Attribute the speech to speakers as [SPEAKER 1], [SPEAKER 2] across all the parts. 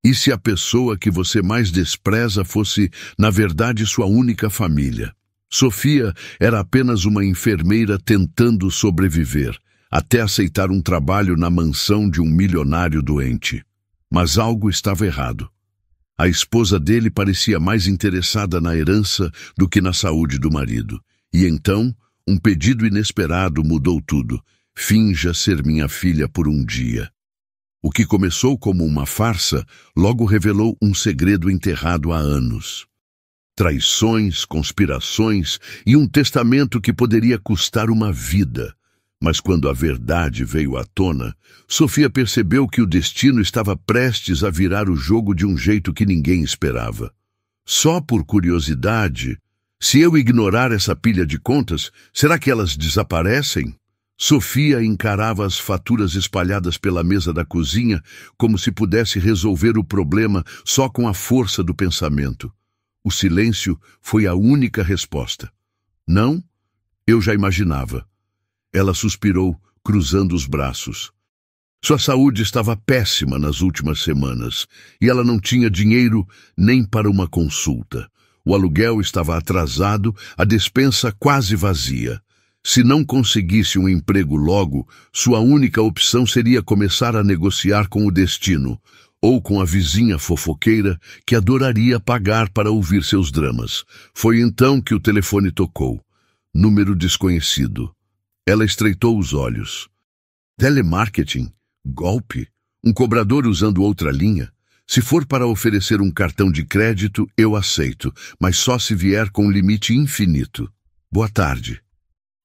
[SPEAKER 1] E se a pessoa que você mais despreza fosse, na verdade, sua única família? Sofia era apenas uma enfermeira tentando sobreviver, até aceitar um trabalho na mansão de um milionário doente. Mas algo estava errado. A esposa dele parecia mais interessada na herança do que na saúde do marido. E então, um pedido inesperado mudou tudo. Finja ser minha filha por um dia. O que começou como uma farsa, logo revelou um segredo enterrado há anos. Traições, conspirações e um testamento que poderia custar uma vida. Mas quando a verdade veio à tona, Sofia percebeu que o destino estava prestes a virar o jogo de um jeito que ninguém esperava. Só por curiosidade, se eu ignorar essa pilha de contas, será que elas desaparecem? Sofia encarava as faturas espalhadas pela mesa da cozinha como se pudesse resolver o problema só com a força do pensamento. O silêncio foi a única resposta. Não? Eu já imaginava. Ela suspirou, cruzando os braços. Sua saúde estava péssima nas últimas semanas, e ela não tinha dinheiro nem para uma consulta. O aluguel estava atrasado, a despensa quase vazia. Se não conseguisse um emprego logo, sua única opção seria começar a negociar com o destino, ou com a vizinha fofoqueira que adoraria pagar para ouvir seus dramas. Foi então que o telefone tocou. Número desconhecido. Ela estreitou os olhos. Telemarketing? Golpe? Um cobrador usando outra linha? Se for para oferecer um cartão de crédito, eu aceito, mas só se vier com limite infinito. Boa tarde.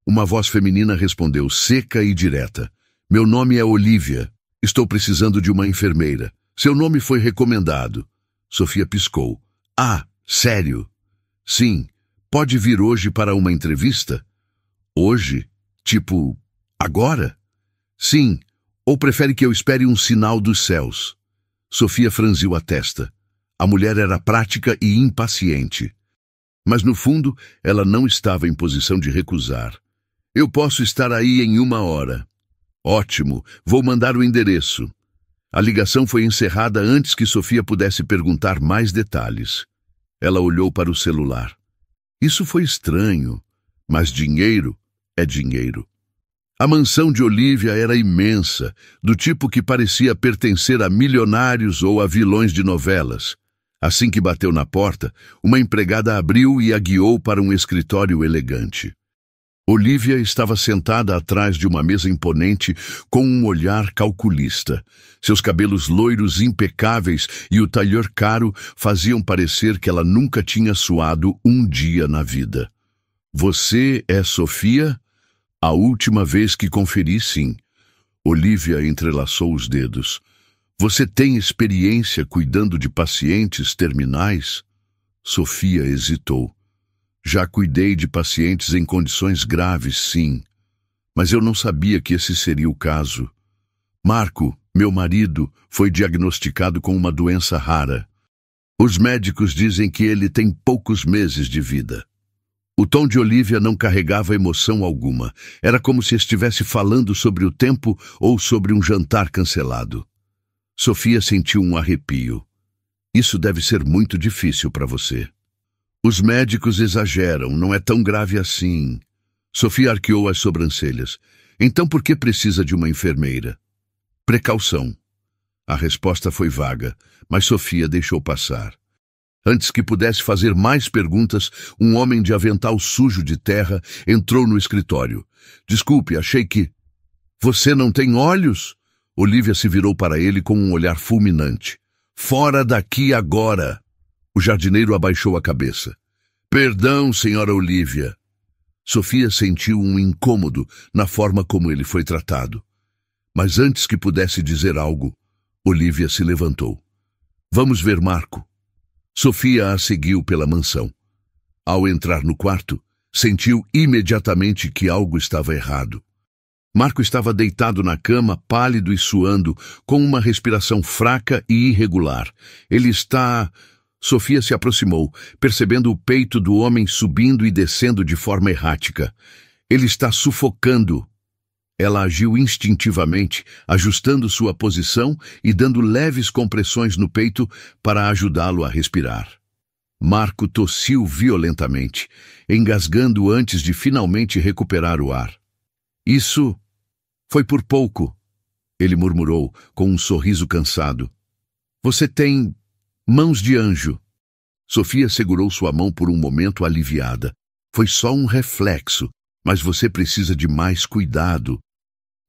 [SPEAKER 1] Uma voz feminina respondeu, seca e direta. Meu nome é Olivia. Estou precisando de uma enfermeira. Seu nome foi recomendado. Sofia piscou. Ah, sério? Sim. Pode vir hoje para uma entrevista? Hoje? Tipo, agora? Sim. Ou prefere que eu espere um sinal dos céus? Sofia franziu a testa. A mulher era prática e impaciente. Mas no fundo, ela não estava em posição de recusar. Eu posso estar aí em 1 hora. Ótimo. Vou mandar o endereço. A ligação foi encerrada antes que Sofia pudesse perguntar mais detalhes. Ela olhou para o celular. Isso foi estranho, mas dinheiro é dinheiro. A mansão de Olivia era imensa, do tipo que parecia pertencer a milionários ou a vilões de novelas. Assim que bateu na porta, uma empregada abriu e a guiou para um escritório elegante. Olivia estava sentada atrás de uma mesa imponente com um olhar calculista. Seus cabelos loiros impecáveis e o tailleur caro faziam parecer que ela nunca tinha suado um dia na vida. Você é Sofia? A última vez que conferi, sim. Olivia entrelaçou os dedos. Você tem experiência cuidando de pacientes terminais? Sofia hesitou. Já cuidei de pacientes em condições graves, sim. Mas eu não sabia que esse seria o caso. Marco, meu marido, foi diagnosticado com uma doença rara. Os médicos dizem que ele tem poucos meses de vida. O tom de Olivia não carregava emoção alguma. Era como se estivesse falando sobre o tempo ou sobre um jantar cancelado. Sofia sentiu um arrepio. Isso deve ser muito difícil para você. Os médicos exageram, não é tão grave assim. Sofia arqueou as sobrancelhas. Então por que precisa de uma enfermeira? Precaução. A resposta foi vaga, mas Sofia deixou passar. Antes que pudesse fazer mais perguntas, um homem de avental sujo de terra entrou no escritório. Desculpe, achei que... Você não tem olhos? Olivia se virou para ele com um olhar fulminante. Fora daqui agora! O jardineiro abaixou a cabeça. Perdão, senhora Olivia. Sofia sentiu um incômodo na forma como ele foi tratado. Mas antes que pudesse dizer algo, Olivia se levantou. Vamos ver Marco. Sofia a seguiu pela mansão. Ao entrar no quarto, sentiu imediatamente que algo estava errado. Marco estava deitado na cama, pálido e suando, com uma respiração fraca e irregular. Ele está... Sofia se aproximou, percebendo o peito do homem subindo e descendo de forma errática. Ele está sufocando. Ela agiu instintivamente, ajustando sua posição e dando leves compressões no peito para ajudá-lo a respirar. Marco tossiu violentamente, engasgando antes de finalmente recuperar o ar. Isso foi por pouco, ele murmurou com um sorriso cansado. Você tem mãos de anjo. Sofia segurou sua mão por um momento aliviada. Foi só um reflexo, mas você precisa de mais cuidado.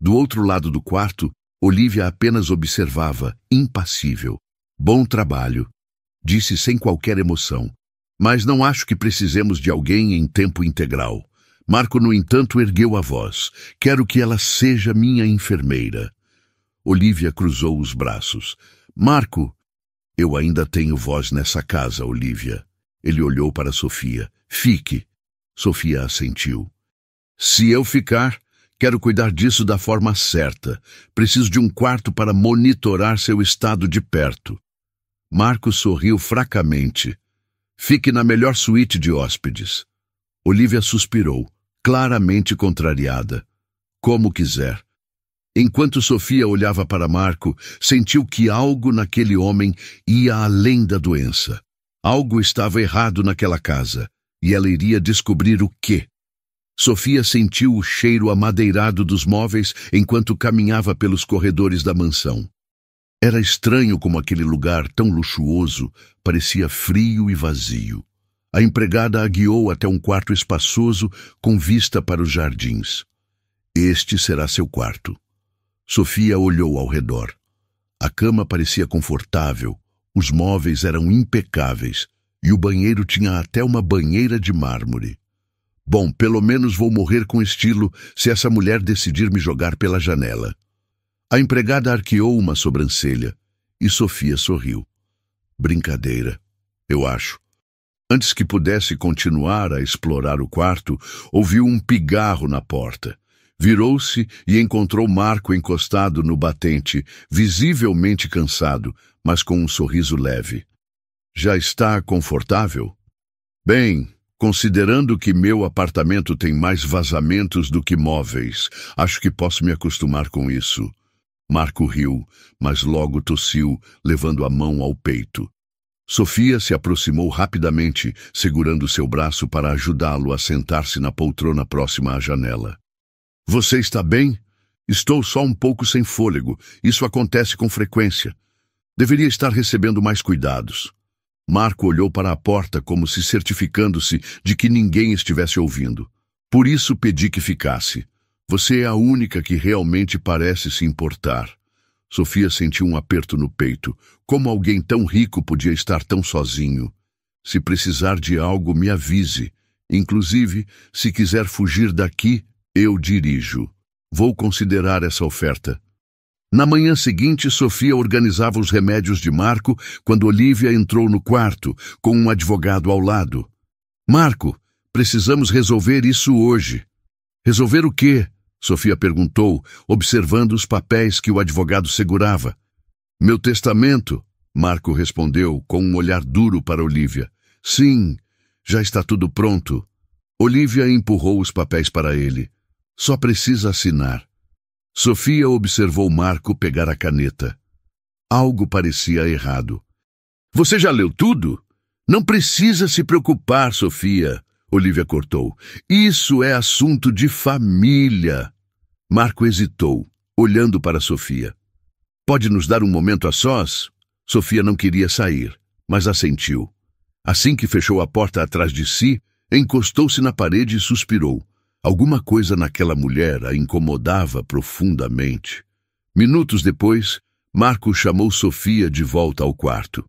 [SPEAKER 1] Do outro lado do quarto, Olivia apenas observava, impassível. Bom trabalho, disse sem qualquer emoção. Mas não acho que precisemos de alguém em tempo integral. Marco, no entanto, ergueu a voz. Quero que ela seja minha enfermeira. Olivia cruzou os braços. Marco, eu ainda tenho voz nessa casa, Olivia. Ele olhou para Sofia. Fique. Sofia assentiu. Se eu ficar, quero cuidar disso da forma certa. Preciso de um quarto para monitorar seu estado de perto. Marco sorriu fracamente. Fique na melhor suíte de hóspedes. Olivia suspirou, claramente contrariada. Como quiser. Enquanto Sofia olhava para Marco, sentiu que algo naquele homem ia além da doença. Algo estava errado naquela casa, e ela iria descobrir o quê. Sofia sentiu o cheiro amadeirado dos móveis enquanto caminhava pelos corredores da mansão. Era estranho como aquele lugar tão luxuoso parecia frio e vazio. A empregada a guiou até um quarto espaçoso com vista para os jardins. Este será seu quarto. Sofia olhou ao redor. A cama parecia confortável, os móveis eram impecáveis e o banheiro tinha até uma banheira de mármore. Bom, pelo menos vou morrer com estilo se essa mulher decidir me jogar pela janela. A empregada arqueou uma sobrancelha e Sofia sorriu. Brincadeira, eu acho. Antes que pudesse continuar a explorar o quarto, ouviu um pigarro na porta. Virou-se e encontrou Marco encostado no batente, visivelmente cansado, mas com um sorriso leve. Já está confortável? Bem, considerando que meu apartamento tem mais vazamentos do que móveis, acho que posso me acostumar com isso. Marco riu, mas logo tossiu, levando a mão ao peito. Sofia se aproximou rapidamente, segurando seu braço para ajudá-lo a sentar-se na poltrona próxima à janela. Você está bem? Estou só um pouco sem fôlego. Isso acontece com frequência. Deveria estar recebendo mais cuidados. Marco olhou para a porta como se certificando-se de que ninguém estivesse ouvindo. Por isso pedi que ficasse. Você é a única que realmente parece se importar. Sofia sentiu um aperto no peito. Como alguém tão rico podia estar tão sozinho? Se precisar de algo, me avise. Inclusive, se quiser fugir daqui, eu dirijo. Vou considerar essa oferta. Na manhã seguinte, Sofia organizava os remédios de Marco quando Olivia entrou no quarto, com um advogado ao lado. Marco, precisamos resolver isso hoje. Resolver o quê? Sofia perguntou, observando os papéis que o advogado segurava. Meu testamento, Marco respondeu, com um olhar duro para Olivia. Sim, já está tudo pronto. Olivia empurrou os papéis para ele. Só precisa assinar. Sofia observou Marco pegar a caneta. Algo parecia errado. Você já leu tudo? Não precisa se preocupar, Sofia, Olivia cortou. Isso é assunto de família. Marco hesitou, olhando para Sofia. Pode nos dar um momento a sós? Sofia não queria sair, mas assentiu. Assim que fechou a porta atrás de si, encostou-se na parede e suspirou. Alguma coisa naquela mulher a incomodava profundamente. Minutos depois, Marco chamou Sofia de volta ao quarto.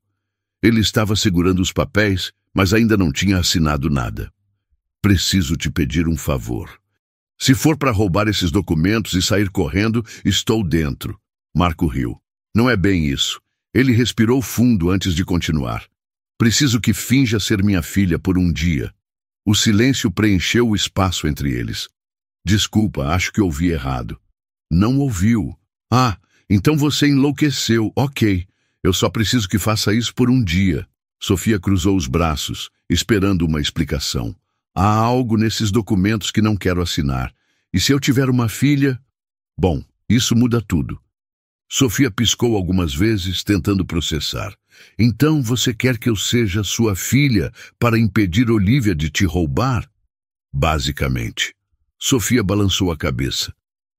[SPEAKER 1] Ele estava segurando os papéis, mas ainda não tinha assinado nada. Preciso te pedir um favor. Se for para roubar esses documentos e sair correndo, estou dentro. Marco riu. Não é bem isso. Ele respirou fundo antes de continuar. Preciso que finja ser minha filha por um dia. O silêncio preencheu o espaço entre eles. Desculpa, acho que ouvi errado. Não ouviu. Ah, então você enlouqueceu. Ok, eu só preciso que faça isso por um dia. Sofia cruzou os braços, esperando uma explicação. Há algo nesses documentos que não quero assinar. E se eu tiver uma filha, Bom, isso muda tudo. Sofia piscou algumas vezes, tentando processar. Então você quer que eu seja sua filha para impedir Olivia de te roubar? Basicamente. Sofia balançou a cabeça.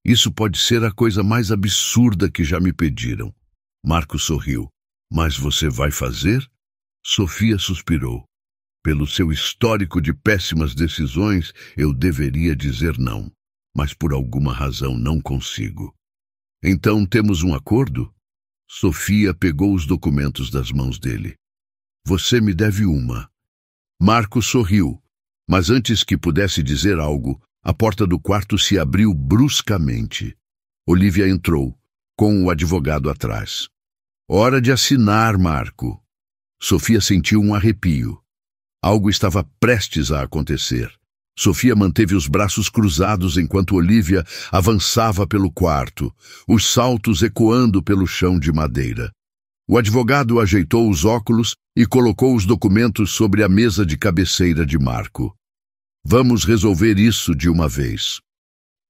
[SPEAKER 1] Isso pode ser a coisa mais absurda que já me pediram. Marco sorriu. Mas você vai fazer? Sofia suspirou. Pelo seu histórico de péssimas decisões, eu deveria dizer não. Mas por alguma razão não consigo. Então temos um acordo? Sofia pegou os documentos das mãos dele. Você me deve uma. Marco sorriu, mas antes que pudesse dizer algo, a porta do quarto se abriu bruscamente. Olivia entrou, com o advogado atrás. Hora de assinar, Marco. Sofia sentiu um arrepio. Algo estava prestes a acontecer. Sofia manteve os braços cruzados enquanto Olivia avançava pelo quarto, os saltos ecoando pelo chão de madeira. O advogado ajeitou os óculos e colocou os documentos sobre a mesa de cabeceira de Marco. Vamos resolver isso de uma vez.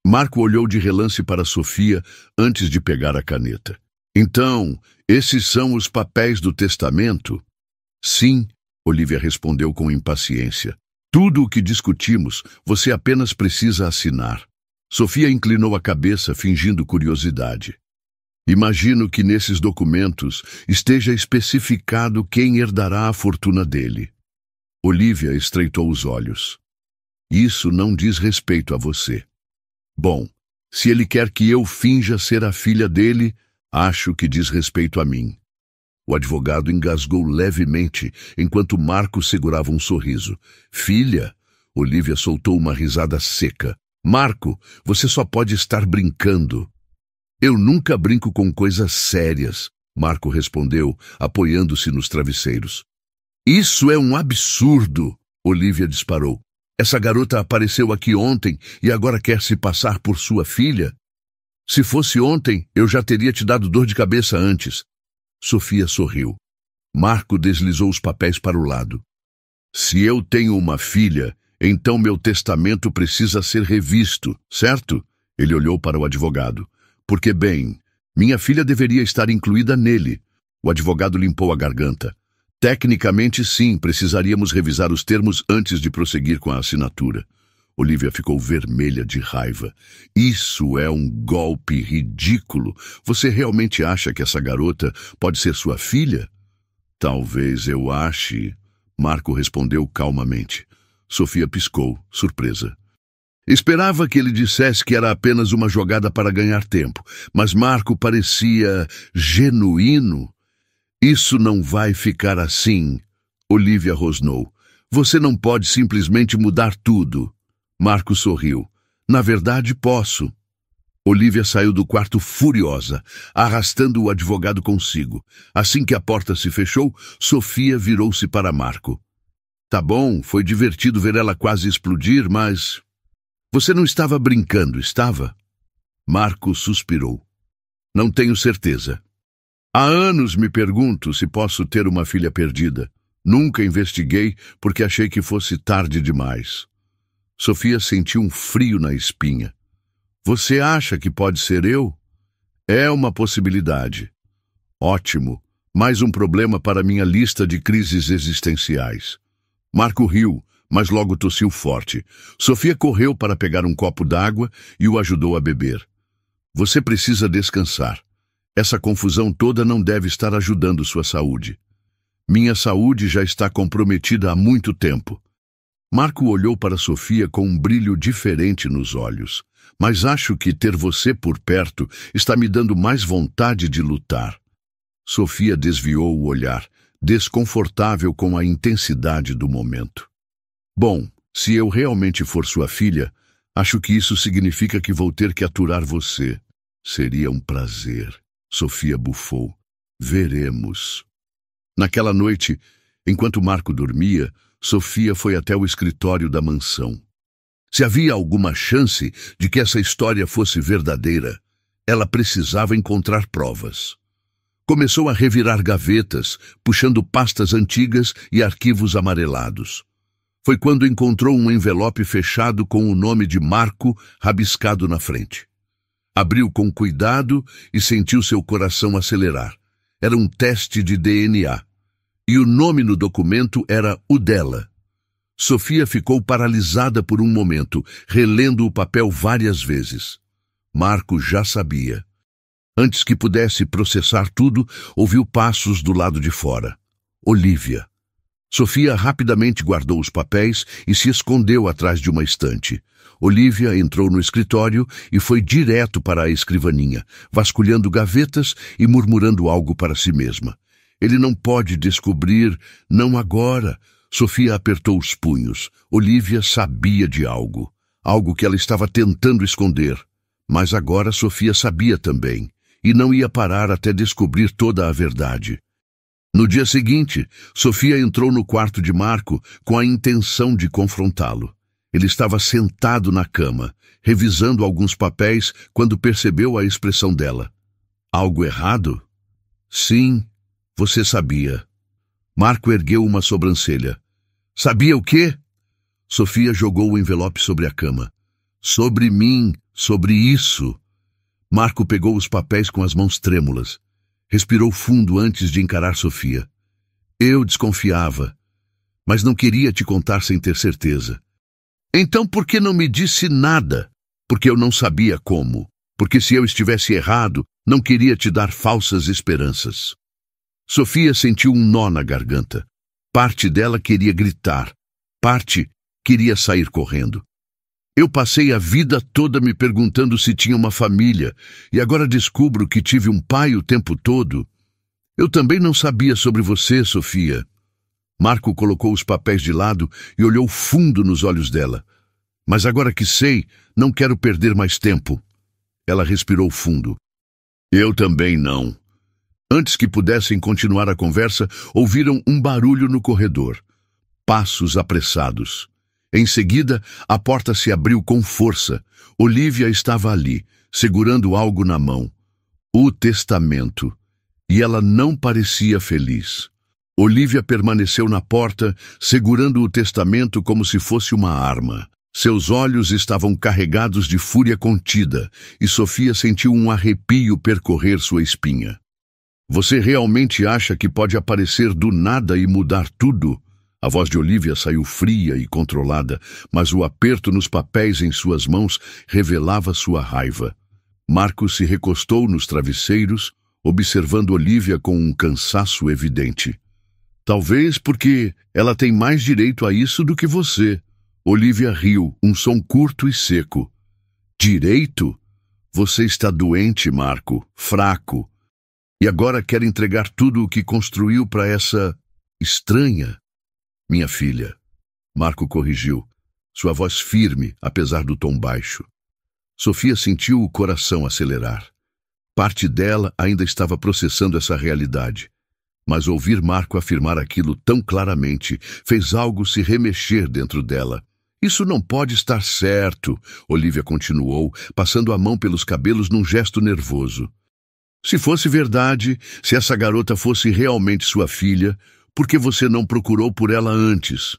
[SPEAKER 1] Marco olhou de relance para Sofia antes de pegar a caneta. Então, esses são os papéis do testamento? Sim, Olivia respondeu com impaciência. Tudo o que discutimos, você apenas precisa assinar. Sofia inclinou a cabeça, fingindo curiosidade. Imagino que nesses documentos esteja especificado quem herdará a fortuna dele. Olivia estreitou os olhos. Isso não diz respeito a você. Bom, se ele quer que eu finja ser a filha dele, acho que diz respeito a mim. O advogado engasgou levemente, enquanto Marco segurava um sorriso. Filha? Olivia soltou uma risada seca. Marco, você só pode estar brincando. Eu nunca brinco com coisas sérias, Marco respondeu, apoiando-se nos travesseiros. Isso é um absurdo, Olivia disparou. Essa garota apareceu aqui ontem e agora quer se passar por sua filha? Se fosse ontem, eu já teria te dado dor de cabeça antes. Sofia sorriu. Marco deslizou os papéis para o lado. Se eu tenho uma filha, então meu testamento precisa ser revisto, certo? Ele olhou para o advogado. Porque, bem, minha filha deveria estar incluída nele. O advogado limpou a garganta. Tecnicamente, sim, precisaríamos revisar os termos antes de prosseguir com a assinatura. Olivia ficou vermelha de raiva. Isso é um golpe ridículo. Você realmente acha que essa garota pode ser sua filha? Talvez eu ache, Marco respondeu calmamente. Sofia piscou, surpresa. Esperava que ele dissesse que era apenas uma jogada para ganhar tempo, mas Marco parecia genuíno. Isso não vai ficar assim, Olivia rosnou. Você não pode simplesmente mudar tudo. Marco sorriu. Na verdade, posso. Olivia saiu do quarto furiosa, arrastando o advogado consigo. Assim que a porta se fechou, Sofia virou-se para Marco. Tá bom, foi divertido ver ela quase explodir, mas... Você não estava brincando, estava? Marco suspirou. Não tenho certeza. Há anos me pergunto se posso ter uma filha perdida. Nunca investiguei porque achei que fosse tarde demais. Sofia sentiu um frio na espinha. Você acha que pode ser eu? É uma possibilidade. Ótimo. Mais um problema para minha lista de crises existenciais. Marco riu, mas logo tossiu forte. Sofia correu para pegar um copo d'água e o ajudou a beber. Você precisa descansar. Essa confusão toda não deve estar ajudando sua saúde. Minha saúde já está comprometida há muito tempo. Marco olhou para Sofia com um brilho diferente nos olhos. Mas acho que ter você por perto está me dando mais vontade de lutar. Sofia desviou o olhar, desconfortável com a intensidade do momento. Bom, se eu realmente for sua filha, acho que isso significa que vou ter que aturar você. Seria um prazer. Sofia bufou. Veremos. Naquela noite, enquanto Marco dormia, Sofia foi até o escritório da mansão. Se havia alguma chance de que essa história fosse verdadeira, ela precisava encontrar provas. Começou a revirar gavetas, puxando pastas antigas e arquivos amarelados. Foi quando encontrou um envelope fechado com o nome de Marco rabiscado na frente. Abriu com cuidado e sentiu seu coração acelerar. Era um teste de DNA. E o nome no documento era o dela. Sofia ficou paralisada por um momento, relendo o papel várias vezes. Marco já sabia. Antes que pudesse processar tudo, ouviu passos do lado de fora. Olívia. Sofia rapidamente guardou os papéis e se escondeu atrás de uma estante. Olívia entrou no escritório e foi direto para a escrivaninha, vasculhando gavetas e murmurando algo para si mesma. Ele não pode descobrir, não agora. Sofia apertou os punhos. Olívia sabia de algo. Algo que ela estava tentando esconder. Mas agora Sofia sabia também. E não ia parar até descobrir toda a verdade. No dia seguinte, Sofia entrou no quarto de Marco com a intenção de confrontá-lo. Ele estava sentado na cama, revisando alguns papéis, quando percebeu a expressão dela. Algo errado? Sim, você sabia. Marco ergueu uma sobrancelha. Sabia o quê? Sofia jogou o envelope sobre a cama. Sobre mim, sobre isso. Marco pegou os papéis com as mãos trêmulas. Respirou fundo antes de encarar Sofia. Eu desconfiava, mas não queria te contar sem ter certeza. Então por que não me disse nada? Porque eu não sabia como. Porque se eu estivesse errado, não queria te dar falsas esperanças. Sofia sentiu um nó na garganta. Parte dela queria gritar. Parte queria sair correndo. Eu passei a vida toda me perguntando se tinha uma família, e agora descubro que tive um pai o tempo todo. Eu também não sabia sobre você, Sofia. Marco colocou os papéis de lado e olhou fundo nos olhos dela. Mas agora que sei, não quero perder mais tempo. Ela respirou fundo. Eu também não. Antes que pudessem continuar a conversa, ouviram um barulho no corredor. Passos apressados. Em seguida, a porta se abriu com força. Olívia estava ali, segurando algo na mão. O testamento. E ela não parecia feliz. Olívia permaneceu na porta, segurando o testamento como se fosse uma arma. Seus olhos estavam carregados de fúria contida, e Sofia sentiu um arrepio percorrer sua espinha. Você realmente acha que pode aparecer do nada e mudar tudo? A voz de Olívia saiu fria e controlada, mas o aperto nos papéis em suas mãos revelava sua raiva. Marco se recostou nos travesseiros, observando Olívia com um cansaço evidente. Talvez porque ela tem mais direito a isso do que você. Olívia riu, um som curto e seco. Direito? Você está doente, Marco, fraco. E agora quer entregar tudo o que construiu para essa estranha. Minha filha. Marco corrigiu, sua voz firme, apesar do tom baixo. Sofia sentiu o coração acelerar. Parte dela ainda estava processando essa realidade. Mas ouvir Marco afirmar aquilo tão claramente fez algo se remexer dentro dela. Isso não pode estar certo, Olívia continuou, passando a mão pelos cabelos num gesto nervoso. Se fosse verdade, se essa garota fosse realmente sua filha, por que você não procurou por ela antes?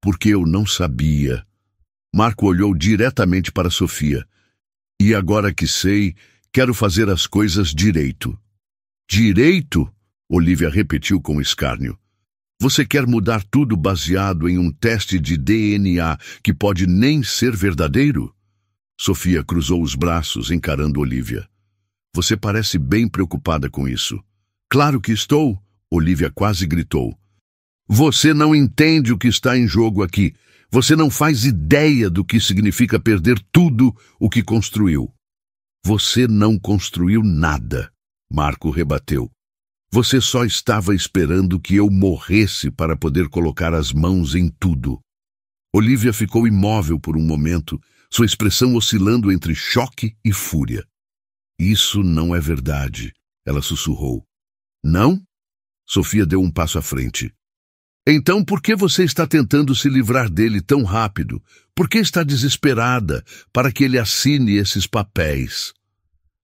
[SPEAKER 1] Porque eu não sabia. Marco olhou diretamente para Sofia. E agora que sei, quero fazer as coisas direito. Direito? Olívia repetiu com escárnio. Você quer mudar tudo baseado em um teste de DNA que pode nem ser verdadeiro? Sofia cruzou os braços, encarando Olívia. Você parece bem preocupada com isso. Claro que estou, Olívia quase gritou. Você não entende o que está em jogo aqui. Você não faz ideia do que significa perder tudo o que construiu. Você não construiu nada, Marco rebateu. Você só estava esperando que eu morresse para poder colocar as mãos em tudo. Olívia ficou imóvel por um momento, sua expressão oscilando entre choque e fúria. Isso não é verdade, ela sussurrou. Não? Sofia deu um passo à frente. Então por que você está tentando se livrar dele tão rápido? Por que está desesperada para que ele assine esses papéis?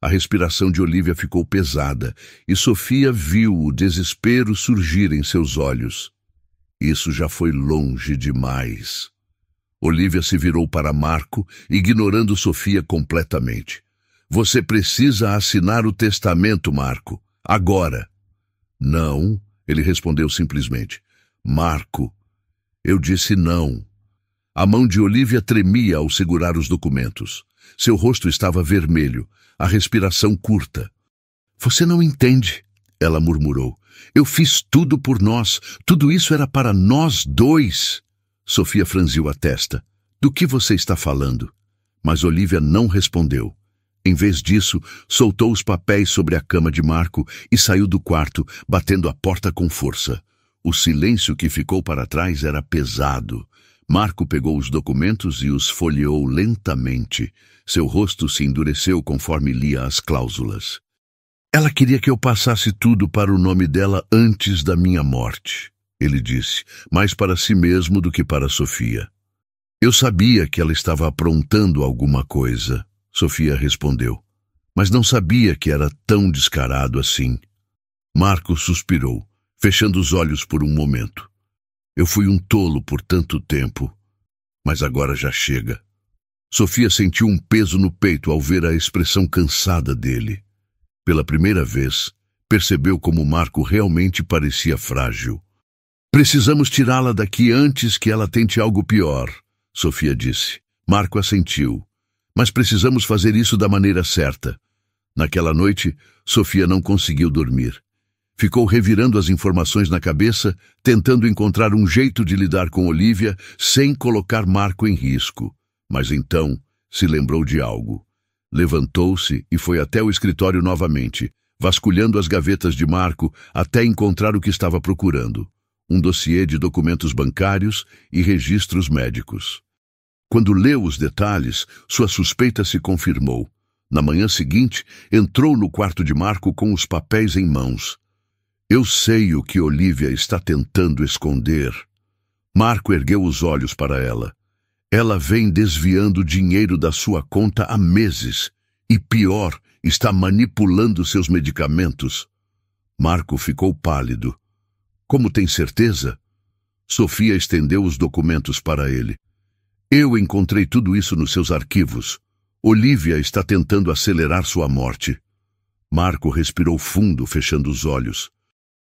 [SPEAKER 1] A respiração de Olívia ficou pesada e Sofia viu o desespero surgir em seus olhos. Isso já foi longe demais. Olívia se virou para Marco, ignorando Sofia completamente. Você precisa assinar o testamento, Marco. Agora. Não, ele respondeu simplesmente. Marco. Eu disse não. A mão de Olívia tremia ao segurar os documentos. Seu rosto estava vermelho, a respiração curta. Você não entende, ela murmurou. Eu fiz tudo por nós. Tudo isso era para nós dois. Sofia franziu a testa. Do que você está falando? Mas Olívia não respondeu. Em vez disso, soltou os papéis sobre a cama de Marco e saiu do quarto, batendo a porta com força. O silêncio que ficou para trás era pesado. Marco pegou os documentos e os folheou lentamente. Seu rosto se endureceu conforme lia as cláusulas. Ela queria que eu passasse tudo para o nome dela antes da minha morte, ele disse, mais para si mesmo do que para Sofia. Eu sabia que ela estava aprontando alguma coisa, Sofia respondeu, mas não sabia que era tão descarado assim. Marco suspirou, fechando os olhos por um momento. Eu fui um tolo por tanto tempo, mas agora já chega. Sofia sentiu um peso no peito ao ver a expressão cansada dele. Pela primeira vez, percebeu como Marco realmente parecia frágil. Precisamos tirá-la daqui antes que ela tente algo pior, Sofia disse. Marco assentiu. Mas precisamos fazer isso da maneira certa. Naquela noite, Sofia não conseguiu dormir. Ficou revirando as informações na cabeça, tentando encontrar um jeito de lidar com Olívia sem colocar Marco em risco. Mas então se lembrou de algo. Levantou-se e foi até o escritório novamente, vasculhando as gavetas de Marco até encontrar o que estava procurando. Um dossiê de documentos bancários e registros médicos. Quando leu os detalhes, sua suspeita se confirmou. Na manhã seguinte, entrou no quarto de Marco com os papéis em mãos. Eu sei o que Olívia está tentando esconder. Marco ergueu os olhos para ela. Ela vem desviando dinheiro da sua conta há meses. E pior, está manipulando seus medicamentos. Marco ficou pálido. Como tem certeza? Sofia estendeu os documentos para ele. Eu encontrei tudo isso nos seus arquivos. Olívia está tentando acelerar sua morte. Marco respirou fundo, fechando os olhos.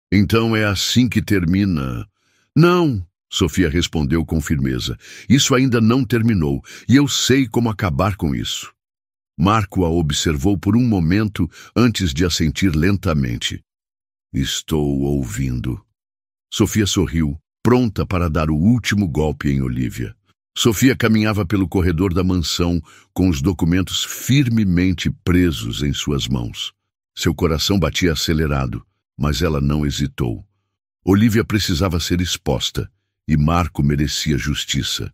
[SPEAKER 1] Então é assim que termina. Não, Sofia respondeu com firmeza. Isso ainda não terminou, e eu sei como acabar com isso. Marco a observou por um momento antes de assentir lentamente. Estou ouvindo. Sofia sorriu, pronta para dar o último golpe em Olívia. Sofia caminhava pelo corredor da mansão com os documentos firmemente presos em suas mãos. Seu coração batia acelerado, mas ela não hesitou. Olívia precisava ser exposta, e Marco merecia justiça.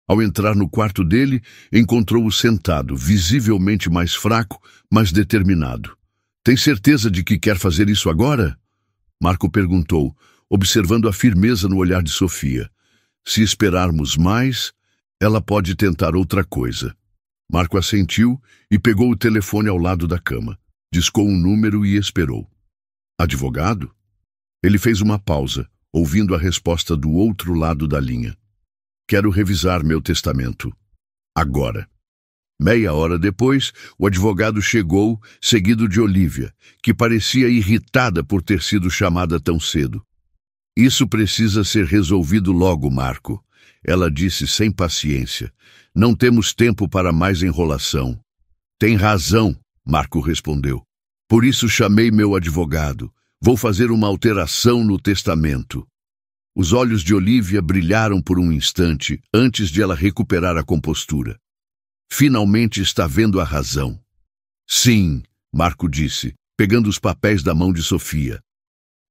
[SPEAKER 1] Ao entrar no quarto dele, encontrou-o sentado, visivelmente mais fraco, mas determinado. Tem certeza de que quer fazer isso agora? Marco perguntou, observando a firmeza no olhar de Sofia. Se esperarmos mais, ela pode tentar outra coisa. Marco assentiu e pegou o telefone ao lado da cama. Discou um número e esperou. Advogado? Ele fez uma pausa, ouvindo a resposta do outro lado da linha. Quero revisar meu testamento. Agora. Meia hora depois, o advogado chegou, seguido de Olívia, que parecia irritada por ter sido chamada tão cedo. Isso precisa ser resolvido logo, Marco. Ela disse sem paciência. Não temos tempo para mais enrolação. Tem razão, Marco respondeu. Por isso chamei meu advogado. Vou fazer uma alteração no testamento. Os olhos de Olívia brilharam por um instante antes de ela recuperar a compostura. Finalmente está vendo a razão. Sim, Marco disse, pegando os papéis da mão de Sofia.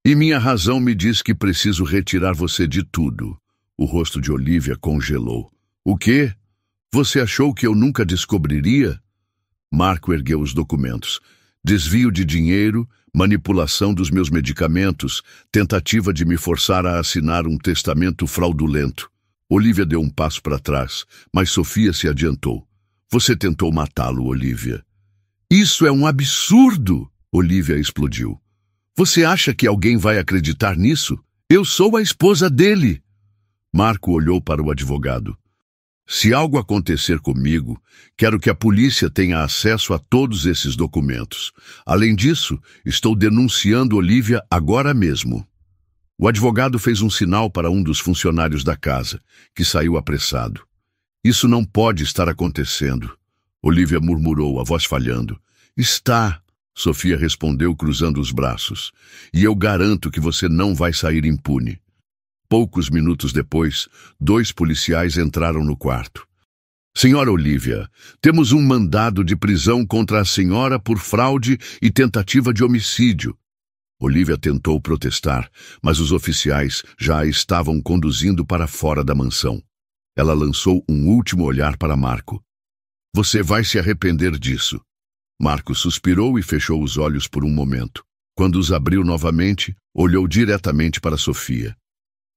[SPEAKER 1] E minha razão me diz que preciso retirar você de tudo. O rosto de Olívia congelou. O quê? Você achou que eu nunca descobriria? Marco ergueu os documentos. Desvio de dinheiro, manipulação dos meus medicamentos, tentativa de me forçar a assinar um testamento fraudulento. Olívia deu um passo para trás, mas Sofia se adiantou. Você tentou matá-lo, Olívia. Isso é um absurdo! Olívia explodiu. Você acha que alguém vai acreditar nisso? Eu sou a esposa dele! Marco olhou para o advogado. Se algo acontecer comigo, quero que a polícia tenha acesso a todos esses documentos. Além disso, estou denunciando Olivia agora mesmo. O advogado fez um sinal para um dos funcionários da casa, que saiu apressado. Isso não pode estar acontecendo. Olivia murmurou, a voz falhando. Está, Sofia respondeu cruzando os braços. E eu garanto que você não vai sair impune. Poucos minutos depois, 2 policiais entraram no quarto. Senhora Olivia, temos um mandado de prisão contra a senhora por fraude e tentativa de homicídio. Olivia tentou protestar, mas os oficiais já a estavam conduzindo para fora da mansão. Ela lançou um último olhar para Marco. Você vai se arrepender disso. Marco suspirou e fechou os olhos por um momento. Quando os abriu novamente, olhou diretamente para Sofia.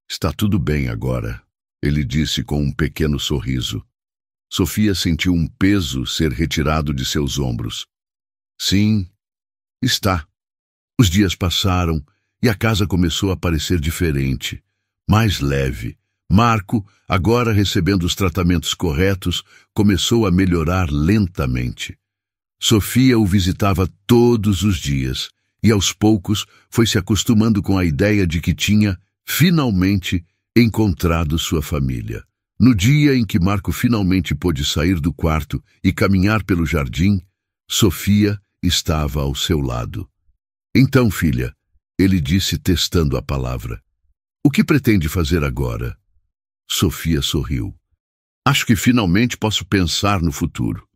[SPEAKER 1] Está tudo bem agora, ele disse com um pequeno sorriso. Sofia sentiu um peso ser retirado de seus ombros. Sim, está. Os dias passaram e a casa começou a parecer diferente, mais leve. Marco, agora recebendo os tratamentos corretos, começou a melhorar lentamente. Sofia o visitava todos os dias e, aos poucos, foi se acostumando com a ideia de que tinha, finalmente, encontrado sua família. No dia em que Marco finalmente pôde sair do quarto e caminhar pelo jardim, Sofia estava ao seu lado. Então, filha, ele disse testando a palavra. O que pretende fazer agora? Sofia sorriu. Acho que finalmente posso pensar no futuro.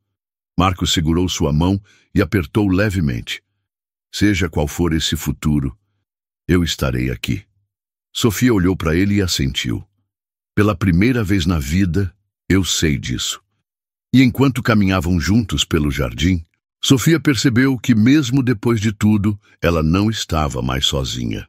[SPEAKER 1] Marco segurou sua mão e apertou levemente. Seja qual for esse futuro, eu estarei aqui. Sofia olhou para ele e assentiu. Pela primeira vez na vida, eu sei disso. E enquanto caminhavam juntos pelo jardim, Sofia percebeu que, mesmo depois de tudo, ela não estava mais sozinha.